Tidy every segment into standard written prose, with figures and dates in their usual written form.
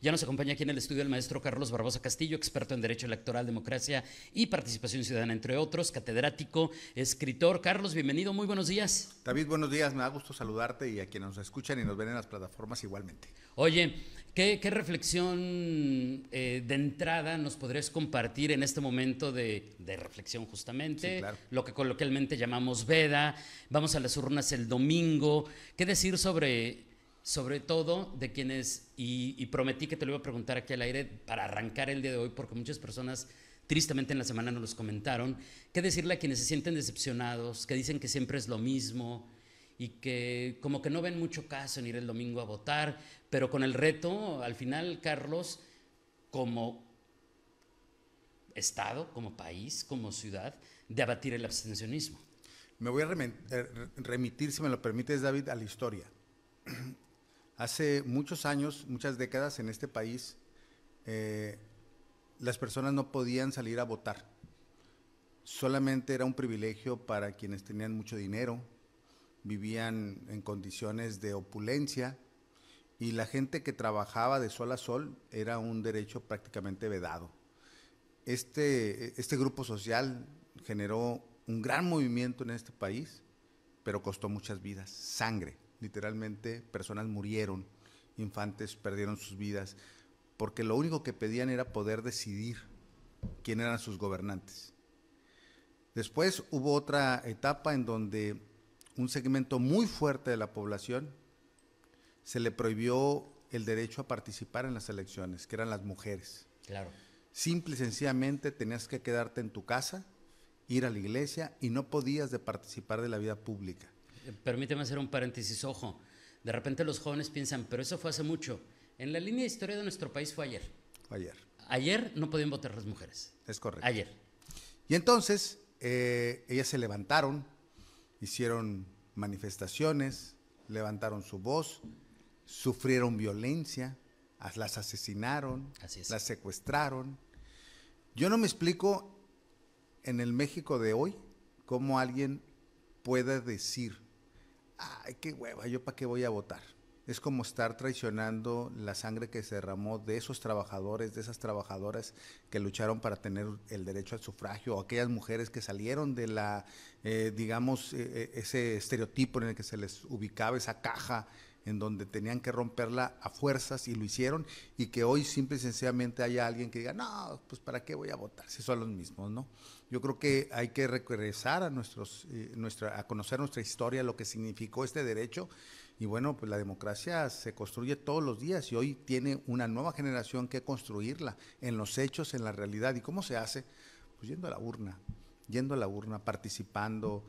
Ya nos acompaña aquí en el estudio el maestro Carlos Barbosa Castillo, experto en Derecho Electoral, Democracia y Participación Ciudadana, entre otros, catedrático, escritor. Carlos, bienvenido, muy buenos días. David, buenos días, me da gusto saludarte y a quienes nos escuchan y nos ven en las plataformas igualmente. Oye, ¿qué reflexión de entrada nos podrías compartir en este momento de reflexión Sí, justamente? claro. Lo que coloquialmente llamamos veda, vamos a las urnas el domingo. ¿Qué decir sobre todo de quienes, y prometí que te lo iba a preguntar aquí al aire para arrancar el día de hoy, porque muchas personas tristemente en la semana nos los comentaron, qué decirle a quienes se sienten decepcionados, que dicen que siempre es lo mismo y que como que no ven mucho caso en ir el domingo a votar, pero con el reto, al final, Carlos, como Estado, como país, como ciudad, de abatir el abstencionismo? Me voy a remitir, si me lo permites, David, a la historia. Hace muchos años, muchas décadas en este país, eh, las personas no podían salir a votar. Solamente era un privilegio para quienes tenían mucho dinero, vivían en condiciones de opulencia y la gente que trabajaba de sol a sol era un derecho prácticamente vedado. Este grupo social generó un gran movimiento en este país, pero costó muchas vidas, sangre. Literalmente personas murieron, infantes perdieron sus vidas, porque lo único que pedían era poder decidir quién eran sus gobernantes. Después hubo otra etapa en donde un segmento muy fuerte de la población se le prohibió el derecho a participar en las elecciones, que eran las mujeres. Claro. Simple y sencillamente tenías que quedarte en tu casa, ir a la iglesia y no podías de participar de la vida pública. Permíteme hacer un paréntesis, ojo. De repente los jóvenes piensan, pero eso fue hace mucho. En la línea de historia de nuestro país fue ayer. Ayer. Ayer no podían votar las mujeres. Es correcto. Ayer. Y entonces ellas se levantaron, hicieron manifestaciones, levantaron su voz, sufrieron violencia, las asesinaron, Así es. las secuestraron. Yo no me explico en el México de hoy cómo alguien puede decir, ay, qué hueva, ¿yo para qué voy a votar? Es como estar traicionando la sangre que se derramó de esos trabajadores, de esas trabajadoras que lucharon para tener el derecho al sufragio, o aquellas mujeres que salieron de la, ese estereotipo en el que se les ubicaba, esa caja en donde tenían que romperla a fuerzas y lo hicieron, y que hoy simple y sencillamente haya alguien que diga, no, pues para qué voy a votar si son los mismos, ¿no? Yo creo que hay que regresar a a conocer nuestra historia, lo que significó este derecho, y bueno, pues la democracia se construye todos los días y hoy tiene una nueva generación que construirla en los hechos, en la realidad. ¿Y cómo se hace? Pues yendo a la urna, participando,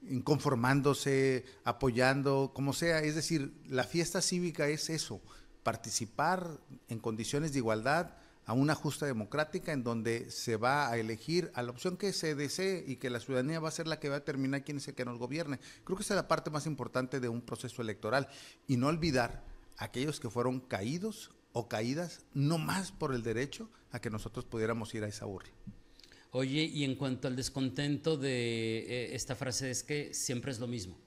inconformándose, apoyando, como sea. Es decir, la fiesta cívica es eso, participar en condiciones de igualdad a una justa democrática en donde se va a elegir a la opción que se desee y que la ciudadanía va a ser la que va a determinar quién es el que nos gobierne. Creo que esa es la parte más importante de un proceso electoral y no olvidar a aquellos que fueron caídos o caídas no más por el derecho a que nosotros pudiéramos ir a esa urna. Oye, y en cuanto al descontento de esta frase, es que siempre es lo mismo.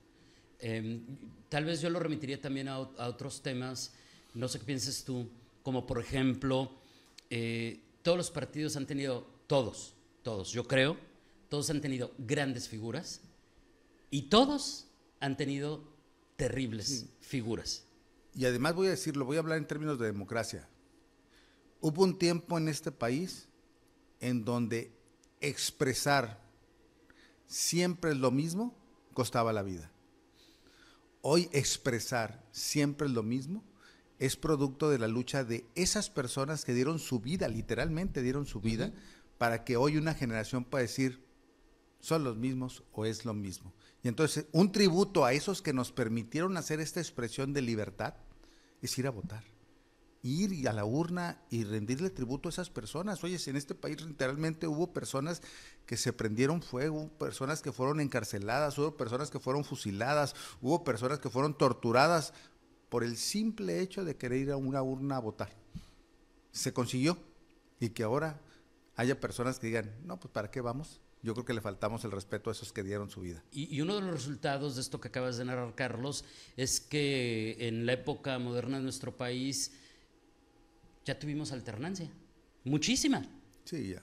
Eh, Tal vez yo lo remitiría también a otros temas, no sé qué pienses tú, como por ejemplo, todos los partidos han tenido, todos, yo creo, todos han tenido grandes figuras y todos han tenido terribles figuras. Y además voy a decirlo, voy a hablar en términos de democracia. Hubo un tiempo en este país en donde expresar siempre es lo mismo costaba la vida. Hoy expresar siempre es lo mismo es producto de la lucha de esas personas que dieron su vida, literalmente dieron su vida, para que hoy una generación pueda decir, son los mismos o es lo mismo. Y entonces un tributo a esos que nos permitieron hacer esta expresión de libertad es ir a votar, ir a la urna y rendirle tributo a esas personas. Oye, si en este país literalmente hubo personas que se prendieron fuego, hubo personas que fueron encarceladas, hubo personas que fueron fusiladas, hubo personas que fueron torturadas por el simple hecho de querer ir a una urna a votar. Se consiguió, y que ahora haya personas que digan, no, pues ¿para qué vamos? Yo creo que le faltamos el respeto a esos que dieron su vida. Y uno de los resultados de esto que acabas de narrar, Carlos, es que en la época moderna de nuestro país ya tuvimos alternancia. Muchísima. Sí, ya.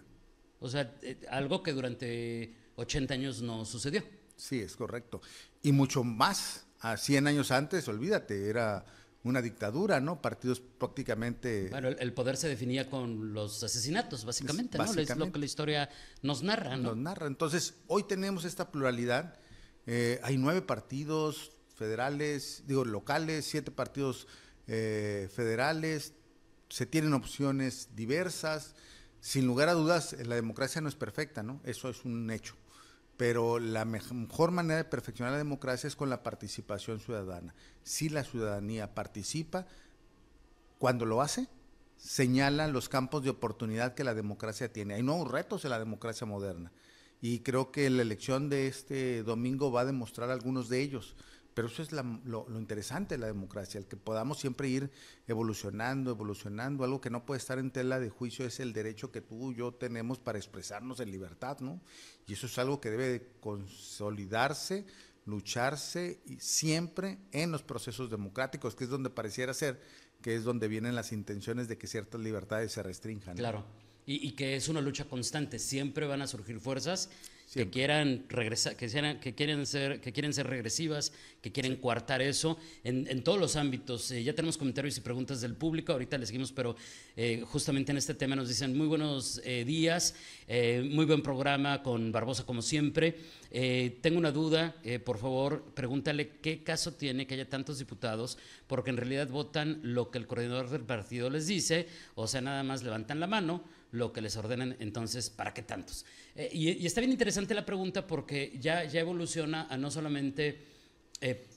O sea, algo que durante 80 años no sucedió. Sí, es correcto. Y mucho más, a 100 años antes, olvídate, era una dictadura, ¿no? Partidos prácticamente... Bueno, el poder se definía con los asesinatos, básicamente, ¿no? Es lo que la historia nos narra, ¿no? Nos narra. Entonces, hoy tenemos esta pluralidad. Hay 9 partidos federales, digo, locales, 7 partidos federales. Se tienen opciones diversas. Sin lugar a dudas, la democracia no es perfecta, ¿no? Eso es un hecho. Pero la mejor manera de perfeccionar la democracia es con la participación ciudadana. Si la ciudadanía participa, cuando lo hace, señala los campos de oportunidad que la democracia tiene. Hay nuevos retos en la democracia moderna y creo que la elección de este domingo va a demostrar algunos de ellos. Pero eso es lo interesante de la democracia, el que podamos siempre ir evolucionando. Algo que no puede estar en tela de juicio es el derecho que tú y yo tenemos para expresarnos en libertad, ¿no? Y eso es algo que debe de consolidarse, lucharse y siempre en los procesos democráticos, que es donde pareciera ser que es donde vienen las intenciones de que ciertas libertades se restrinjan, ¿no? Claro. Y que es una lucha constante. Siempre van a surgir fuerzas Siempre. que quieran regresar, que quieren ser regresivas, que quieren coartar eso en todos los ámbitos. Ya tenemos comentarios y preguntas del público, ahorita les seguimos, pero justamente en este tema nos dicen muy buenos días, muy buen programa con Barbosa como siempre. Tengo una duda, por favor, pregúntale qué caso tiene que haya tantos diputados, porque en realidad votan lo que el coordinador del partido les dice, o sea, nada más levantan la mano, lo que les ordenan, entonces, ¿para qué tantos? Y está bien interesante la pregunta porque ya evoluciona a no solamente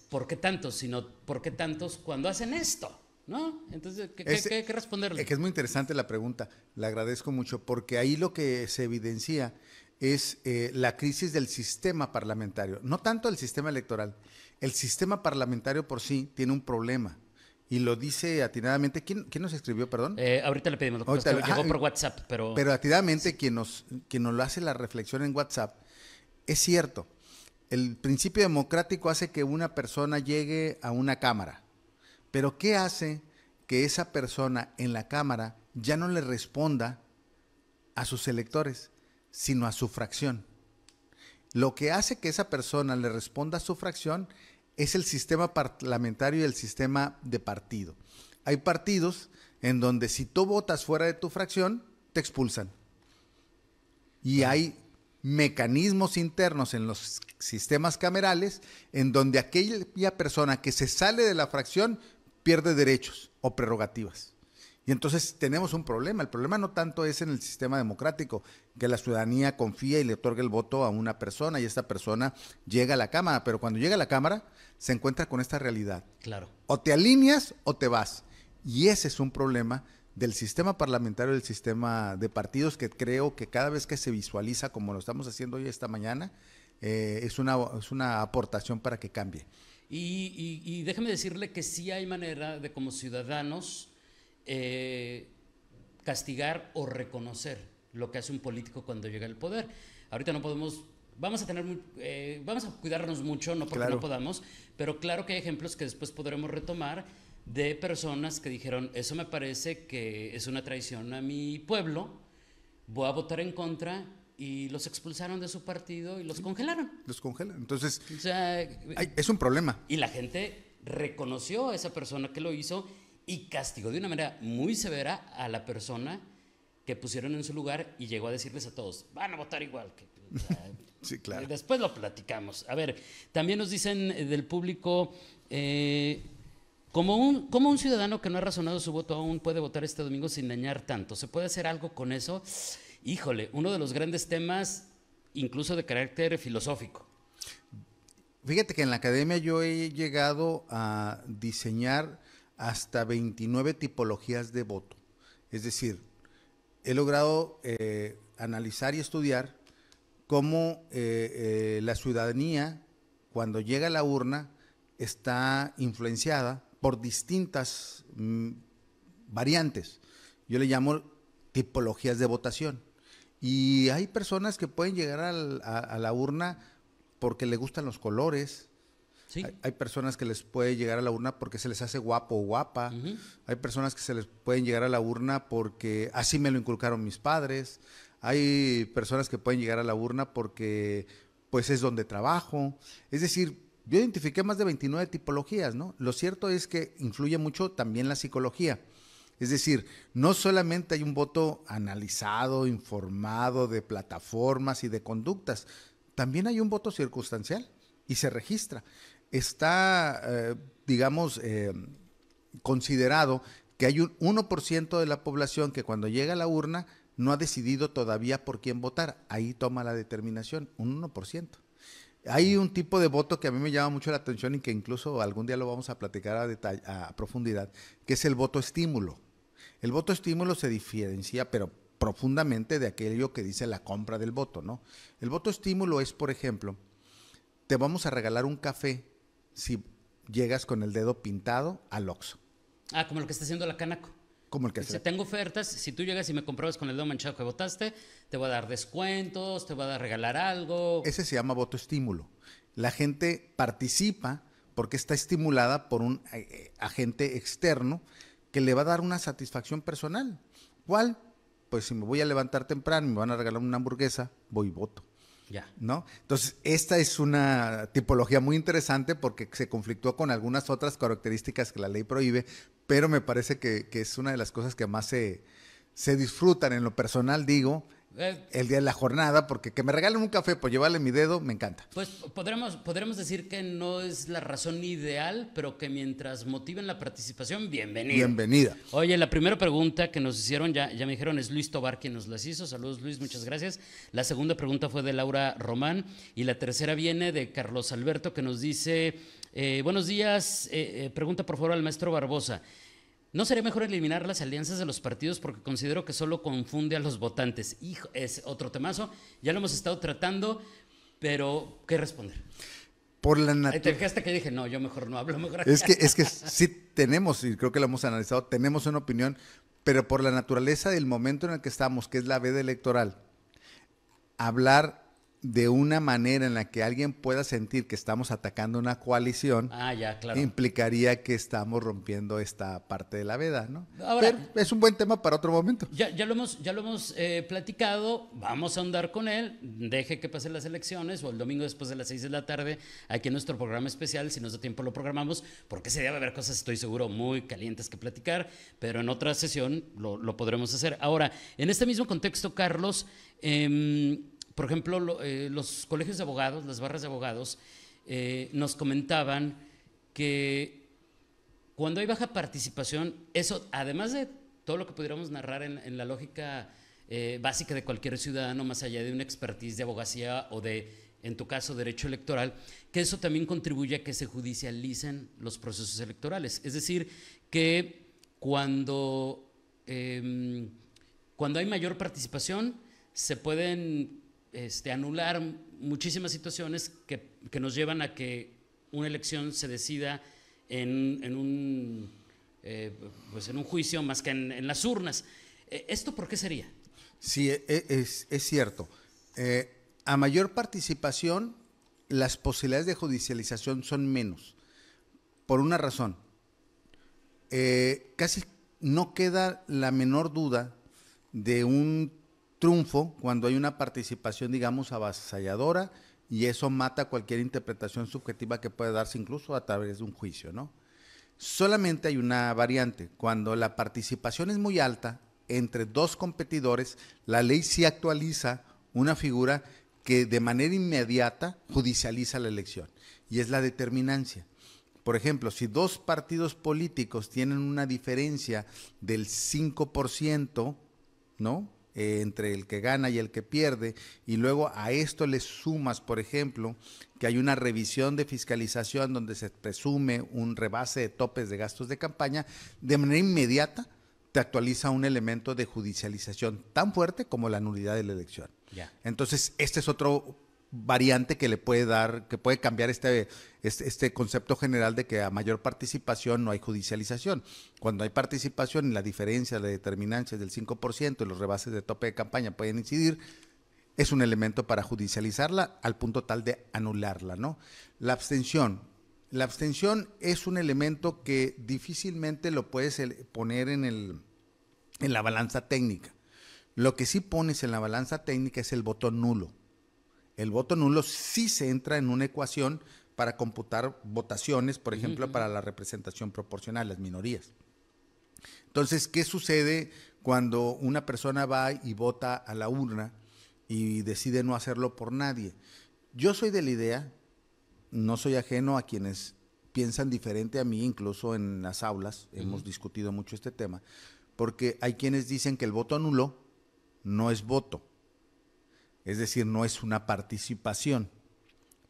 ¿por qué tantos? Sino ¿por qué tantos cuando hacen esto? ¿No? Entonces, ¿qué responderle? Que es muy interesante la pregunta, le agradezco mucho, porque ahí lo que se evidencia es la crisis del sistema parlamentario, no tanto el sistema electoral. El sistema parlamentario por sí tiene un problema. Y lo dice atinadamente, ¿quién nos escribió, perdón? Ahorita le pedimos, lo que Ahorita, pasa es que llegó por WhatsApp, pero atinadamente quien nos lo hace la reflexión en WhatsApp, es cierto, el principio democrático hace que una persona llegue a una cámara, pero ¿qué hace que esa persona en la cámara ya no le responda a sus electores, sino a su fracción? Lo que hace que esa persona le responda a su fracción es el sistema parlamentario y el sistema de partido. Hay partidos en donde si tú votas fuera de tu fracción, te expulsan. Y hay mecanismos internos en los sistemas camerales en donde aquella persona que se sale de la fracción pierde derechos o prerrogativas. Y entonces tenemos un problema. El problema no tanto es en el sistema democrático, que la ciudadanía confía y le otorga el voto a una persona y esta persona llega a la Cámara, pero cuando llega a la Cámara se encuentra con esta realidad. claro. O te alineas o te vas. Y ese es un problema del sistema parlamentario, del sistema de partidos, que creo que cada vez que se visualiza, como lo estamos haciendo hoy esta mañana, es una aportación para que cambie. Y déjeme decirle que sí hay manera de, como ciudadanos, castigar o reconocer lo que hace un político cuando llega al poder. Ahorita no podemos, vamos a cuidarnos mucho, no porque Claro. no podamos, pero claro que hay ejemplos que después podremos retomar de personas que dijeron, eso me parece que es una traición a mi pueblo, voy a votar en contra, y los expulsaron de su partido y los congelaron. Los congelan. Entonces, O sea, es un problema. y la gente reconoció a esa persona que lo hizo y castigó de una manera muy severa a la persona que pusieron en su lugar y llegó a decirles a todos, van a votar igual. O sea, Sí, claro. después lo platicamos. A ver, también nos dicen del público, ¿cómo un ciudadano que no ha razonado su voto aún puede votar este domingo sin dañar tanto? ¿Se puede hacer algo con eso? Híjole, uno de los grandes temas, incluso de carácter filosófico. Fíjate que en la academia yo he llegado a diseñar hasta 29 tipologías de voto. Es decir, he logrado analizar y estudiar cómo la ciudadanía, cuando llega a la urna, está influenciada por distintas variantes. Yo le llamo tipologías de votación. Y hay personas que pueden llegar a la urna porque le gustan los colores, Sí. Hay personas que les puede llegar a la urna porque se les hace guapo o guapa. Hay personas que se les pueden llegar a la urna porque así me lo inculcaron mis padres. Hay personas que pueden llegar a la urna porque pues es donde trabajo. Es decir, yo identifiqué más de 29 tipologías, ¿no? Lo cierto es que influye mucho también la psicología. Es decir, no solamente hay un voto analizado, informado de plataformas y de conductas, también hay un voto circunstancial y se registra. Está, digamos, considerado que hay un 1% de la población que cuando llega a la urna no ha decidido todavía por quién votar. Ahí toma la determinación, un 1%. Hay un tipo de voto que a mí me llama mucho la atención y que incluso algún día lo vamos a platicar a profundidad, que es el voto estímulo. El voto estímulo se diferencia, pero profundamente de aquello que dice la compra del voto, ¿no? El voto estímulo es, por ejemplo, te vamos a regalar un café si llegas con el dedo pintado al Oxxo. Ah, como lo que está haciendo la Canaco. Como el que Si tengo ofertas, si tú llegas y me compruebas con el dedo manchado que votaste, te voy a dar descuentos, te voy a regalar algo. Ese se llama voto estímulo. La gente participa porque está estimulada por un agente externo que le va a dar una satisfacción personal. ¿Cuál? Pues si me voy a levantar temprano y me van a regalar una hamburguesa, voy y voto. Ya. ¿No? Entonces, esta es una tipología muy interesante porque se conflictúa con algunas otras características que la ley prohíbe, pero me parece que es una de las cosas que más se disfrutan en lo personal, digo, el día de la jornada, porque que me regalen un café por llevarle mi dedo, me encanta. Pues podremos decir que no es la razón ideal, pero que mientras motiven la participación, bienvenido. Bienvenida. Oye, la primera pregunta que nos hicieron, ya me dijeron, es Luis Tobar quien nos las hizo. Saludos, Luis, muchas gracias. La segunda pregunta fue de Laura Román y la tercera viene de Carlos Alberto, que nos dice, buenos días, pregunta por favor al maestro Barbosa. ¿No sería mejor eliminar las alianzas de los partidos porque considero que solo confunde a los votantes? Hijo, es otro temazo, ya lo hemos estado tratando, pero ¿qué responder? Por la Te fijaste que dije, no, yo mejor no hablo, mejor es que sí tenemos, y creo que lo hemos analizado, tenemos una opinión, pero por la naturaleza del momento en el que estamos, que es la veda electoral, hablar de una manera en la que alguien pueda sentir que estamos atacando una coalición, ya, claro, implicaría que estamos rompiendo esta parte de la veda, ¿no? Ahora, pero es un buen tema para otro momento. Ya lo hemos platicado, vamos a ahondar con él, deje que pasen las elecciones o el domingo después de las 6 de la tarde, aquí en nuestro programa especial, si nos da tiempo lo programamos, porque ese día va a haber cosas, estoy seguro, muy calientes que platicar, pero en otra sesión lo podremos hacer. Ahora, en este mismo contexto, Carlos, por ejemplo, los colegios de abogados, las barras de abogados, nos comentaban que cuando hay baja participación, eso, además de todo lo que pudiéramos narrar en la lógica básica de cualquier ciudadano, más allá de una expertise de abogacía o de, en tu caso, derecho electoral, que eso también contribuye a que se judicialicen los procesos electorales. Es decir, que cuando hay mayor participación, se pueden anular muchísimas situaciones que nos llevan a que una elección se decida en un juicio más que en las urnas. ¿Esto por qué sería? Sí, es cierto. A mayor participación, las posibilidades de judicialización son menos, por una razón. Casi no queda la menor duda de un triunfo cuando hay una participación, digamos, avasalladora, y eso mata cualquier interpretación subjetiva que pueda darse incluso a través de un juicio, ¿no? Solamente hay una variante. Cuando la participación es muy alta entre dos competidores, la ley sí actualiza una figura que de manera inmediata judicializa la elección, y es la determinancia. Por ejemplo, si dos partidos políticos tienen una diferencia del 5%, ¿no?, entre el que gana y el que pierde, y luego a esto le sumas, por ejemplo, que hay una revisión de fiscalización donde se presume un rebase de topes de gastos de campaña, de manera inmediata te actualiza un elemento de judicialización tan fuerte como la nulidad de la elección. Ya. Entonces, este es otro variante que le puede dar, que puede cambiar este concepto general de que a mayor participación no hay judicialización. Cuando hay participación y la diferencia de determinancias del 5% y los rebases de tope de campaña pueden incidir, es un elemento para judicializarla al punto tal de anularla, ¿no? La abstención, La abstención es un elemento que difícilmente lo puedes poner en la balanza técnica. Lo que sí pones en la balanza técnica es el voto nulo. El voto nulo sí se entra en una ecuación para computar votaciones, por ejemplo, para la representación proporcional, las minorías. Entonces, ¿qué sucede cuando una persona va y vota a la urna y decide no hacerlo por nadie? Yo soy de la idea, no soy ajeno a quienes piensan diferente a mí, incluso en las aulas, hemos discutido mucho este tema, porque hay quienes dicen que el voto nulo no es voto, es decir, no es una participación,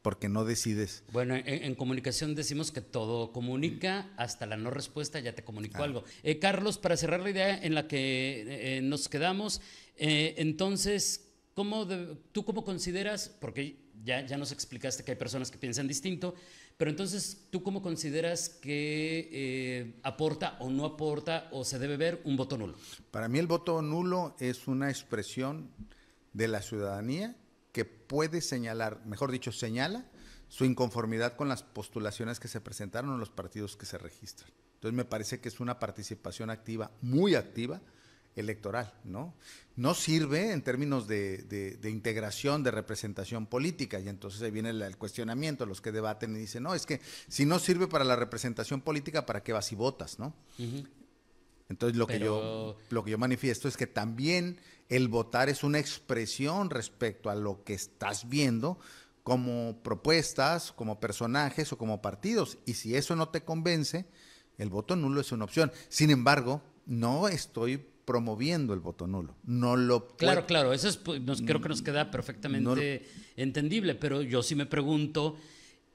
porque no decides. Bueno, en comunicación decimos que todo comunica, hasta la no respuesta ya te comunicó algo. Carlos, para cerrar la idea en la que nos quedamos, entonces, ¿tú cómo consideras, porque ya nos explicaste que hay personas que piensan distinto, pero entonces, ¿tú cómo consideras que aporta o no aporta o se debe ver un voto nulo? Para mí el voto nulo es una expresión de la ciudadanía que puede señalar, mejor dicho, señala su inconformidad con las postulaciones que se presentaron en los partidos que se registran. Entonces me parece que es una participación activa, muy activa, electoral, ¿no? No sirve en términos de integración, de representación política, y entonces ahí viene el cuestionamiento, los que debaten y dicen, no, es que si no sirve para la representación política, ¿para qué vas y votas, no? Entonces lo que yo manifiesto es que también el votar es una expresión respecto a lo que estás viendo como propuestas, como personajes o como partidos. Y si eso no te convence, el voto nulo es una opción. Sin embargo, no estoy promoviendo el voto nulo. No lo Claro, claro, eso es, creo que nos queda perfectamente entendible, pero yo sí me pregunto,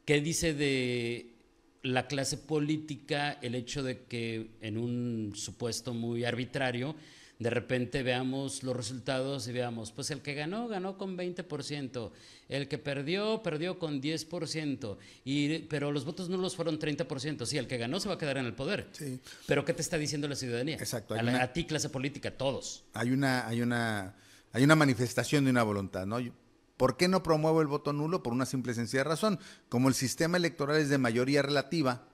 ¿qué dice de la clase política el hecho de que en un supuesto muy arbitrario de repente veamos los resultados y veamos, pues el que ganó, ganó con 20%, el que perdió, perdió con 10%, pero los votos nulos fueron 30%, sí, el que ganó se va a quedar en el poder. Sí. Pero ¿qué te está diciendo la ciudadanía? Exacto. A ti, clase política, todos. Hay una manifestación de una voluntad, ¿no? ¿Por qué no promuevo el voto nulo? Por una simple y sencilla razón. Como el sistema electoral es de mayoría relativa,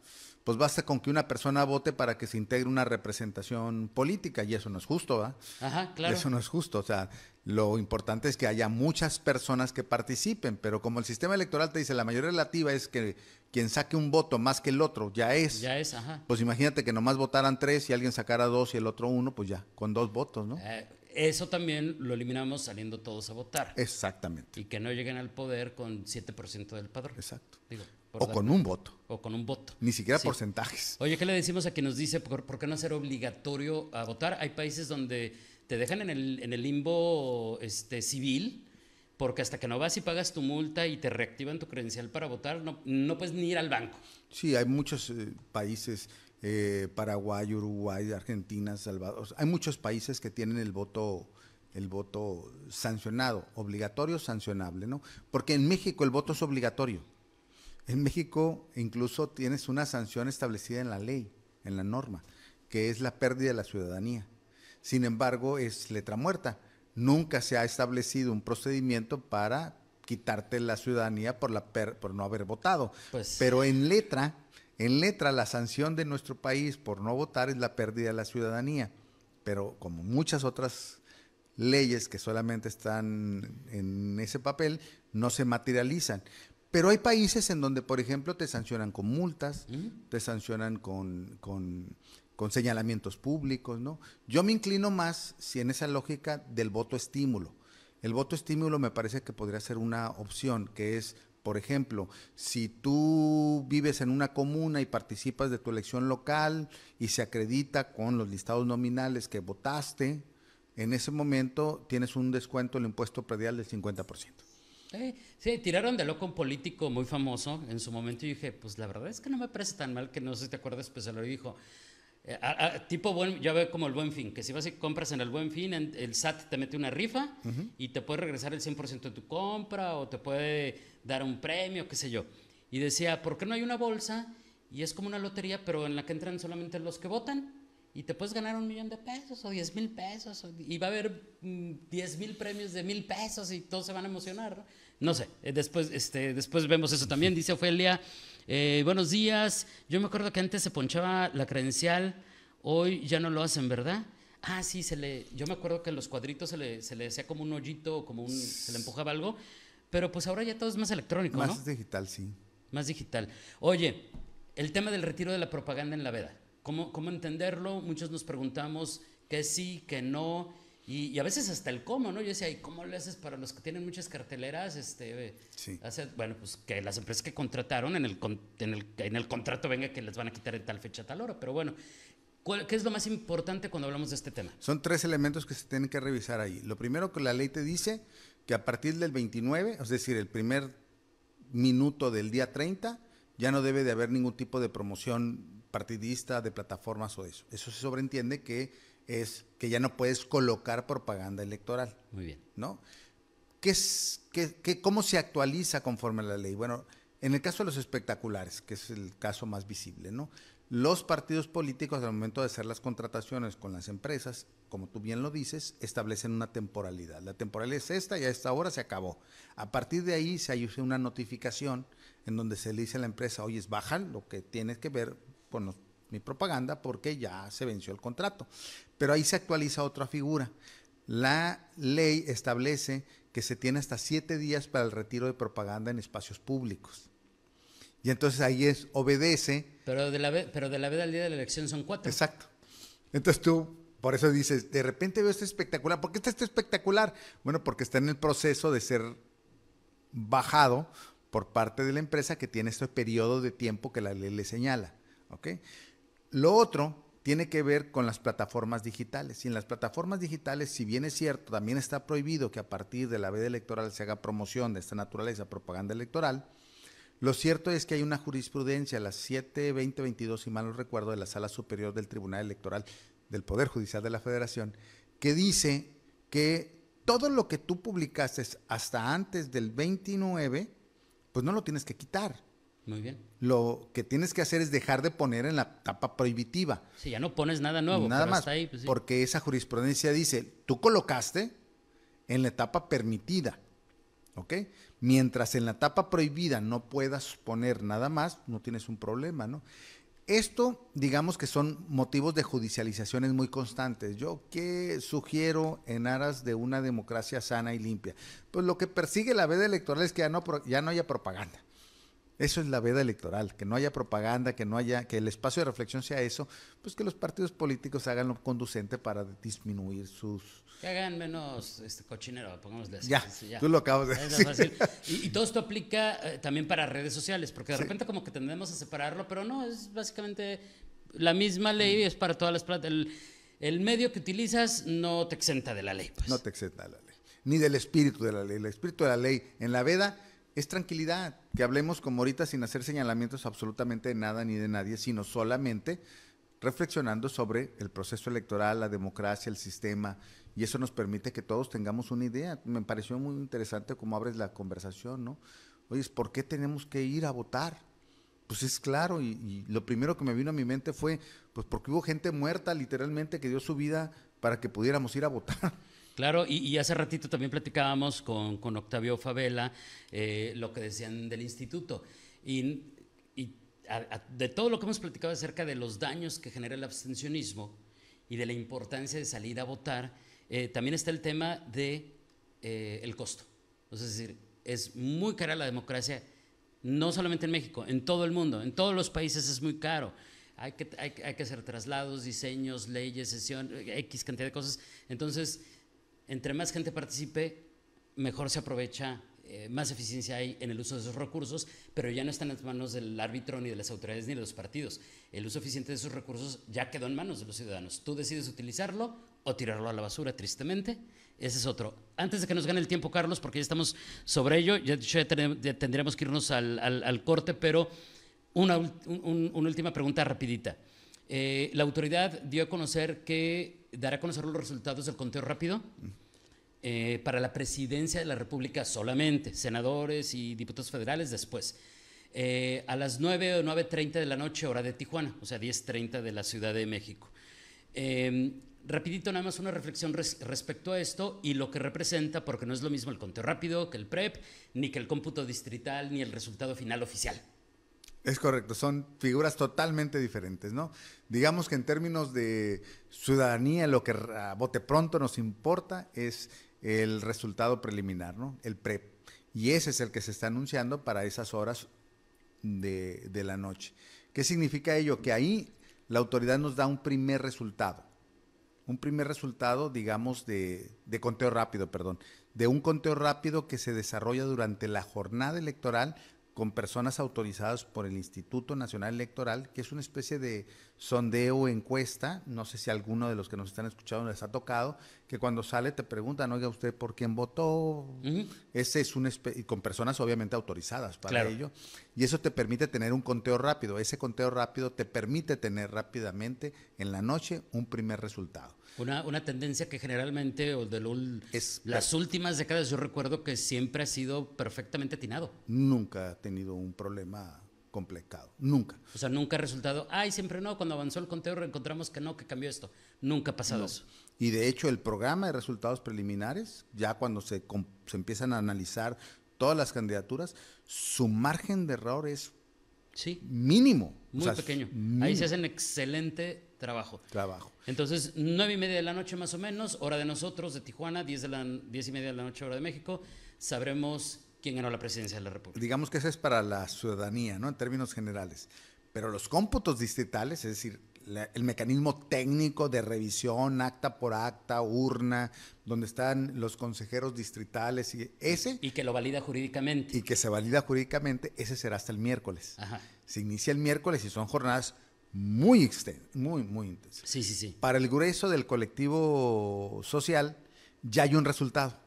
pues basta con que una persona vote para que se integre una representación política, y eso no es justo, ¿va? Ajá, claro. Eso no es justo, o sea, lo importante es que haya muchas personas que participen, pero como el sistema electoral te dice la mayoría relativa es que quien saque un voto más que el otro ya es, Ajá. Pues imagínate que nomás votaran 3 y alguien sacara 2 y el otro 1, pues ya, con 2 votos, ¿no? Eso también lo eliminamos saliendo todos a votar. Exactamente. Y que no lleguen al poder con 7% del padrón. Exacto. Digo, o con un voto. O con un voto. Ni siquiera porcentajes. Oye, ¿qué le decimos a quien nos dice por qué no hacer obligatorio a votar? Hay países donde te dejan en el limbo civil, porque hasta que no vas y pagas tu multa y te reactivan tu credencial para votar, no puedes ni ir al banco. Sí, hay muchos países, Paraguay, Uruguay, Argentina, Salvador, hay muchos países que tienen el voto sancionado, obligatorio, sancionable, ¿no? Porque en México el voto es obligatorio. En México incluso tienes una sanción establecida en la ley, en la norma, que es la pérdida de la ciudadanía. Sin embargo, es letra muerta. Nunca se ha establecido un procedimiento para quitarte la ciudadanía por no haber votado. Pues, pero en letra, la sanción de nuestro país por no votar es la pérdida de la ciudadanía. Pero como muchas otras leyes que solamente están en ese papel, no se materializan. Pero hay países en donde, por ejemplo, te sancionan con multas, te sancionan con señalamientos públicos, ¿no? Yo me inclino más, si en esa lógica, del voto estímulo. El voto estímulo me parece que podría ser una opción, que es, por ejemplo, si tú vives en una comuna y participas de tu elección local y se acredita con los listados nominales que votaste, en ese momento tienes un descuento del impuesto predial del 50%. Sí, tiraron de loco un político muy famoso en su momento y dije, pues la verdad es que no me parece tan mal, que no sé si te acuerdas, pues se lo dijo. Ya ve como el Buen Fin, que si vas y compras en el Buen Fin, el SAT te mete una rifa y te puede regresar el 100% de tu compra o te puede dar un premio, qué sé yo. Y decía, ¿por qué no hay una bolsa? Y es como una lotería, pero en la que entran solamente los que votan. Y te puedes ganar $1,000,000 o 10,000 pesos. Y va a haber 10,000 premios de $1,000 y todos se van a emocionar, ¿no? No sé, después vemos eso también. Dice Ofelia, buenos días. Yo me acuerdo que antes se ponchaba la credencial, hoy ya no lo hacen, ¿verdad? Ah, sí, yo me acuerdo que en los cuadritos se le hacía como un hoyito, se le empujaba algo, pero pues ahora ya todo es más electrónico, ¿no? Más digital, sí. Más digital. Oye, el tema del retiro de la propaganda en la veda, ¿cómo entenderlo? Muchos nos preguntamos que sí, que no, y a veces hasta el cómo, ¿no? Yo decía, ¿y cómo le haces para los que tienen muchas carteleras? Sí. Bueno, pues que las empresas que contrataron en el contrato venga que les van a quitar en tal fecha, tal hora, pero bueno, ¿qué es lo más importante cuando hablamos de este tema? Son 3 elementos que se tienen que revisar ahí. Lo primero, que la ley te dice que a partir del 29, es decir, el primer minuto del día 30, ya no debe de haber ningún tipo de promoción partidista, de plataformas o eso. Eso se sobreentiende que es que ya no puedes colocar propaganda electoral. Muy bien. ¿No? ¿Cómo se actualiza conforme a la ley? Bueno, en el caso de los espectaculares, que es el caso más visible, ¿no? Los partidos políticos, al momento de hacer las contrataciones con las empresas, como tú bien lo dices, establecen una temporalidad. La temporalidad es esta y a esta hora se acabó. A partir de ahí se hace una notificación en donde se le dice a la empresa, oye, baja lo que tienes que ver con mi propaganda porque ya se venció el contrato. Pero ahí se actualiza otra figura. La ley establece que se tiene hasta 7 días para el retiro de propaganda en espacios públicos. Y entonces ahí obedece. Pero de la veda al día de la elección son 4. Exacto. Entonces tú, por eso dices, de repente veo esto espectacular. ¿Por qué está esto espectacular? Bueno, porque está en el proceso de ser bajado por parte de la empresa que tiene este periodo de tiempo que la ley le señala. ¿Ok? Lo otro tiene que ver con las plataformas digitales. Y en las plataformas digitales, si bien es cierto, también está prohibido que a partir de la veda electoral se haga promoción de esta naturaleza, propaganda electoral. Lo cierto es que hay una jurisprudencia, la 7-2022, si mal no recuerdo, de la Sala Superior del Tribunal Electoral del Poder Judicial de la Federación, que dice que todo lo que tú publicaste hasta antes del 29, pues no lo tienes que quitar. Muy bien. Lo que tienes que hacer es dejar de poner en la etapa prohibitiva. Sí, ya no pones nada nuevo. Nada más, hasta ahí, pues sí. porque esa jurisprudencia dice, tú colocaste en la etapa permitida, ¿ok? Mientras en la etapa prohibida no puedas poner nada más, no tienes un problema, ¿no? Esto, digamos que son motivos de judicializaciones muy constantes. ¿Yo qué sugiero en aras de una democracia sana y limpia? Pues lo que persigue la veda electoral es que ya no haya propaganda. Eso es la veda electoral, que no haya propaganda, que el espacio de reflexión sea eso, pues que los partidos políticos hagan lo conducente para disminuir sus... Que hagan menos cochinero, pongámosle así. Ya, tú lo acabas de decir. Fácil. Y todo esto aplica también para redes sociales, porque de repente como que tendemos a separarlo, pero no, es básicamente la misma ley, es para todas las plataformas. El medio que utilizas no te exenta de la ley. Pues. No te exenta de la ley, ni del espíritu de la ley. El espíritu de la ley en la veda es tranquilidad, que hablemos como ahorita sin hacer señalamientos absolutamente de nada ni de nadie, sino solamente reflexionando sobre el proceso electoral, la democracia, el sistema, y eso nos permite que todos tengamos una idea. Me pareció muy interesante cómo abres la conversación, ¿no? Oye, ¿por qué tenemos que ir a votar? Pues es claro, y lo primero que me vino a mi mente fue, pues porque hubo gente muerta literalmente que dio su vida para que pudiéramos ir a votar. Claro, y hace ratito también platicábamos con Octavio Favela lo que decían del instituto. Y de todo lo que hemos platicado acerca de los daños que genera el abstencionismo y de la importancia de salir a votar, también está el tema de el costo. Es decir, es muy cara la democracia, no solamente en México, en todo el mundo, en todos los países es muy caro. Hay que hacer traslados, diseños, leyes, sesión, X cantidad de cosas. Entonces, entre más gente participe, mejor se aprovecha, más eficiencia hay en el uso de esos recursos, pero ya no está en las manos del árbitro, ni de las autoridades, ni de los partidos. El uso eficiente de esos recursos ya quedó en manos de los ciudadanos. Tú decides utilizarlo o tirarlo a la basura, tristemente. Ese es otro. Antes de que nos gane el tiempo, Carlos, porque ya estamos sobre ello, ya tendríamos que irnos al corte, pero una última pregunta rapidita. La autoridad dio a conocer que dará a conocer los resultados del conteo rápido para la presidencia de la República solamente, senadores y diputados federales después. A las 9 o 9:30 de la noche, hora de Tijuana, o sea, 10:30 de la Ciudad de México. rapidito nada más una reflexión respecto a esto y lo que representa, porque no es lo mismo el conteo rápido que el PREP, ni que el cómputo distrital, ni el resultado final oficial. Es correcto, son figuras totalmente diferentes, ¿no? Digamos que en términos de ciudadanía, lo que a bote pronto nos importa es el resultado preliminar, ¿no? El PREP. Y ese es el que se está anunciando para esas horas de la noche. ¿Qué significa ello? Que ahí la autoridad nos da un primer resultado. Un primer resultado, digamos, de conteo rápido, perdón. De un conteo rápido que se desarrolla durante la jornada electoral con personas autorizadas por el Instituto Nacional Electoral, que es una especie de sondeo o encuesta, no sé si alguno de los que nos están escuchando les ha tocado, que cuando sale te preguntan, oiga, ¿usted por quién votó? Ese es y con personas obviamente autorizadas para ello, y eso te permite tener un conteo rápido. Ese conteo rápido te permite tener rápidamente en la noche un primer resultado. Una tendencia que generalmente, o las últimas décadas, yo recuerdo que siempre ha sido perfectamente atinado. Nunca ha tenido un problema complicado, nunca. O sea, nunca ha resultado, siempre no, cuando avanzó el conteo encontramos que no, que cambió esto. Nunca ha pasado eso. Y de hecho el programa de resultados preliminares, ya cuando se empiezan a analizar todas las candidaturas, su margen de error es mínimo. Muy pequeño. Ahí se hacen excelente trabajo. Entonces, 9:30 de la noche más o menos, hora de nosotros, de Tijuana, 10:30 de la noche, hora de México, sabremos quién ganó la presidencia de la República. Digamos que eso es para la ciudadanía, ¿no? En términos generales. Pero los cómputos distritales, es decir, el mecanismo técnico de revisión, acta por acta, urna, donde están los consejeros distritales, y que lo valida jurídicamente. Y que se valida jurídicamente, ese será hasta el miércoles. Se inicia el miércoles y son jornadas muy extensas, muy intensas. Sí. Para el grueso del colectivo social ya hay un resultado.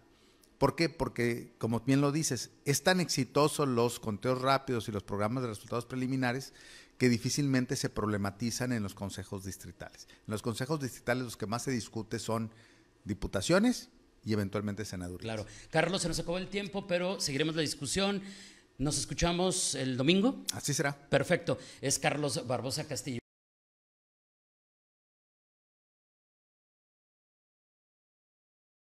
¿Por qué? Porque, como bien lo dices, es tan exitoso los conteos rápidos y los programas de resultados preliminares que difícilmente se problematizan en los consejos distritales. En los consejos distritales los que más se discute son diputaciones y eventualmente senadurías. Claro. Carlos, se nos acabó el tiempo, pero seguiremos la discusión. Nos escuchamos el domingo. Así será. Perfecto. Es Carlos Barbosa Castillo.